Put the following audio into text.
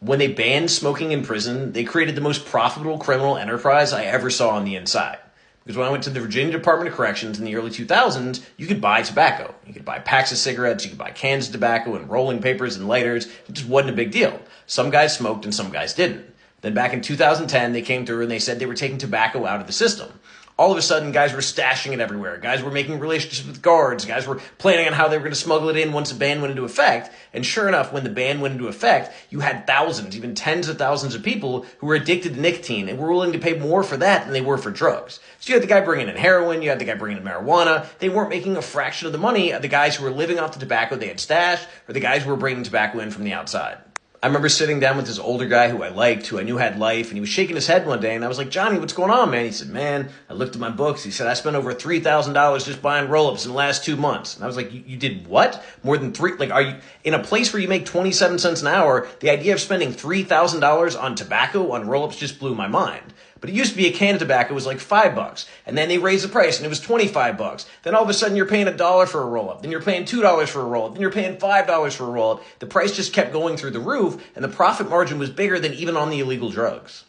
When they banned smoking in prison, they created the most profitable criminal enterprise I ever saw on the inside. Because when I went to the Virginia Department of Corrections in the early 2000s, you could buy tobacco. You could buy packs of cigarettes, you could buy cans of tobacco and rolling papers and lighters. It just wasn't a big deal. Some guys smoked and some guys didn't. Then back in 2010, they came through and they said they were taking tobacco out of the system. All of a sudden, guys were stashing it everywhere. Guys were making relationships with guards. Guys were planning on how they were going to smuggle it in once the ban went into effect. And sure enough, when the ban went into effect, you had thousands, even tens of thousands of people who were addicted to nicotine and were willing to pay more for that than they were for drugs. So you had the guy bringing in heroin, you had the guy bringing in marijuana. They weren't making a fraction of the money of the guys who were living off the tobacco they had stashed or the guys who were bringing tobacco in from the outside. I remember sitting down with this older guy who I liked, who I knew had life, and he was shaking his head one day, and I was like, Johnny, what's going on, man? He said, man, I looked at my books. He said, I spent over $3,000 just buying roll-ups in the last 2 months. And I was like, you did what? More than three? Like, are you in a place where you make 27 cents an hour? The idea of spending $3,000 on tobacco, on roll-ups, just blew my mind. But it used to be a can of tobacco was like $5, and then they raised the price and it was $25. Then all of a sudden you're paying $1 for a roll-up, then you're paying $2 for a roll-up, then you're paying $5 for a roll-up. The price just kept going through the roof, and the profit margin was bigger than even on the illegal drugs.